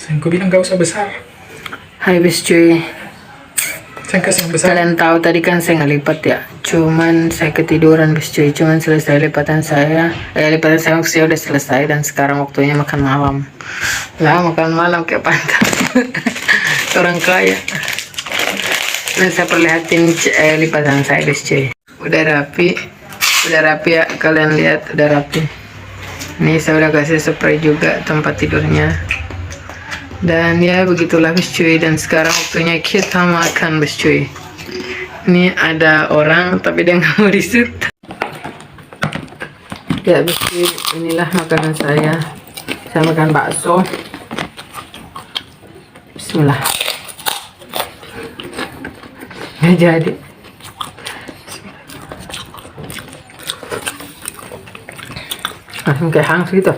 Sayang ko bilang gak usah besar. Hai bis cuy, Sayang kasih yang besar. kalian tahu tadi kan saya ngelipat ya, cuman saya ketiduran bis cuy, cuman selesai lipatan saya maksudnya udah selesai dan sekarang waktunya makan malam. Lah makan malam kayak pantas orang kaya. Nah saya perlihatin lipatan saya bis cuy, udah rapi ya, kalian lihat udah rapi. Ini saya udah kasih spray juga tempat tidurnya. Dan ya begitulah bis cuy, dan sekarang waktunya kita makan bis cuy. Ini ada orang tapi dia nggak mau disut. Ya bis cuy, inilah makanan saya. Saya makan bakso. Bismillah. Nggak jadi. Langsung kayak hangus gitu.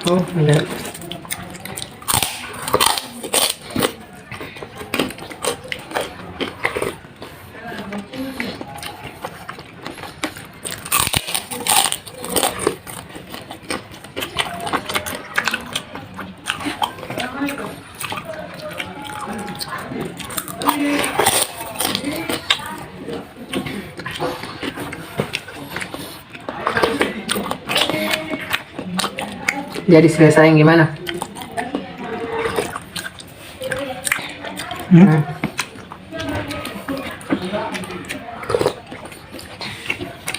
Oh, ada. Jadi selesai yang gimana?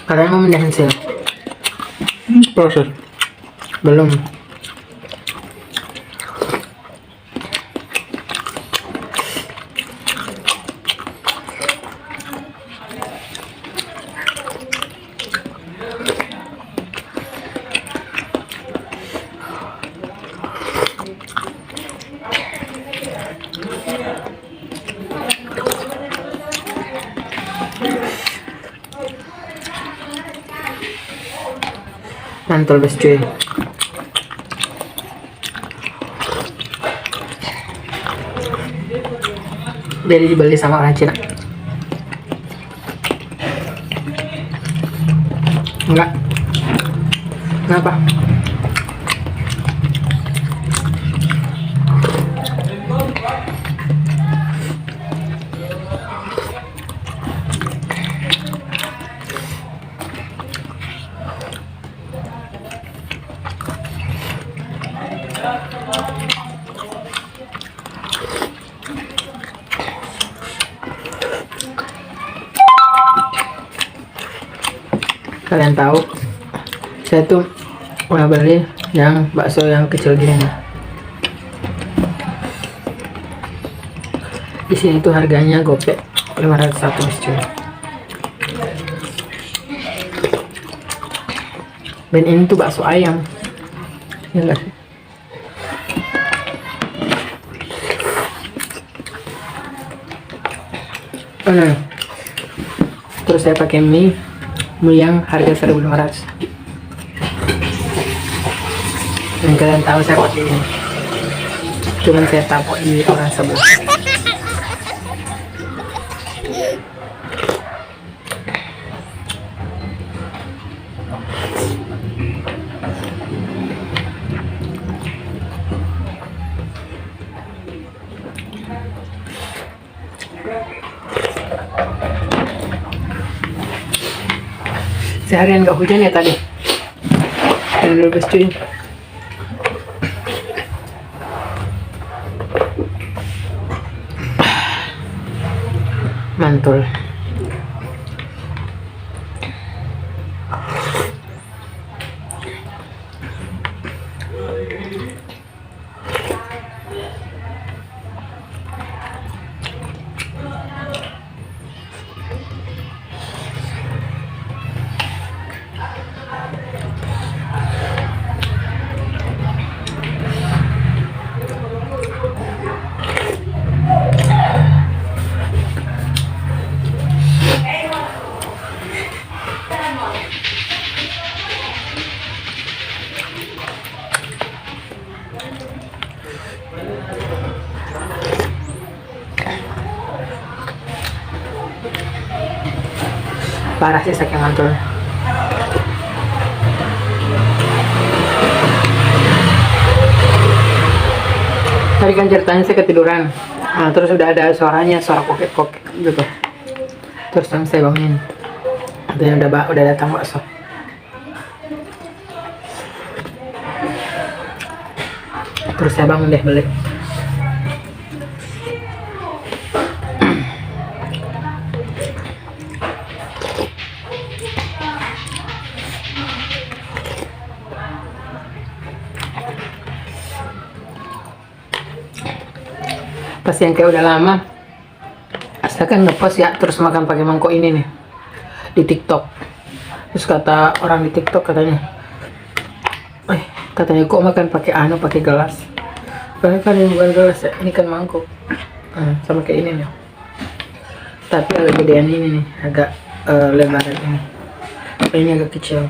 Kalian mau mindahin sih? Proses. Belum. Mantul bes cuy. Dari dibeli sama orang Cina. Enggak. Kenapa? Kalian tahu, saya tuh pernah beli yang bakso yang kecil gini. Di sini tuh harganya gopek 501 cuy. Dan ini tuh bakso ayam. Ya enggak sih? Terus saya pakai mie yang harga 1.500. Dan kalian tahu saya pakai ini, cuman saya tampok di orang sebelah. Seharian gak hujan ya tadi. Dan lebih cuy. Mantul. parah sih saking ngantuknya. Tadi kan ceritanya saya ketiduran, nah, terus udah ada suaranya, suara kokek-kokek gitu. Terus yang saya bangunin, katanya udah datang bakso. Terus saya bangun deh beli. Pas yang kayak udah lama, saya kan ngepost ya, terus makan pakai mangkok ini nih di TikTok. Terus kata orang di TikTok katanya kok makan pakai pakai gelas. Padahal kan ini bukan gelas ya, ini kan mangkok. Sama kayak ini nih. Tapi agak gedean ini nih, agak lebaran ini. Ini agak kecil.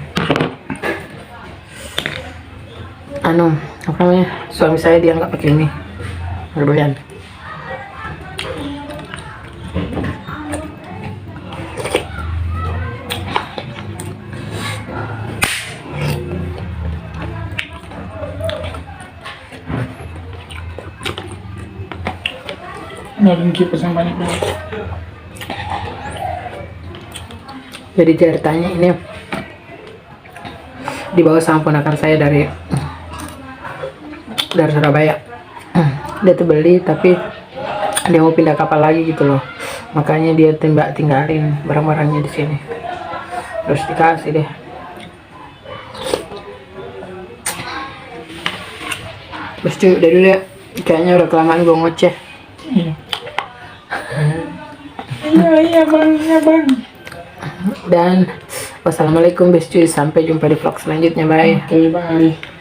Apa namanya? Suami saya dia nggak pakai ini. Berdoyan. Nggak kipas yang banyak banget. Jadi ceritanya ini dibawa sama ponakan saya dari Surabaya. Dia tuh beli tapi dia mau pindah kapal lagi gitu loh, makanya dia tinggalin barang-barangnya di sini. Terus dikasih deh. Terus cuy, udah dulu ya, kayaknya udah kelamaan gue ngoceh. Iya bang. Dan wassalamualaikum bes cuy, sampai jumpa di vlog selanjutnya, bye. Oke, bye.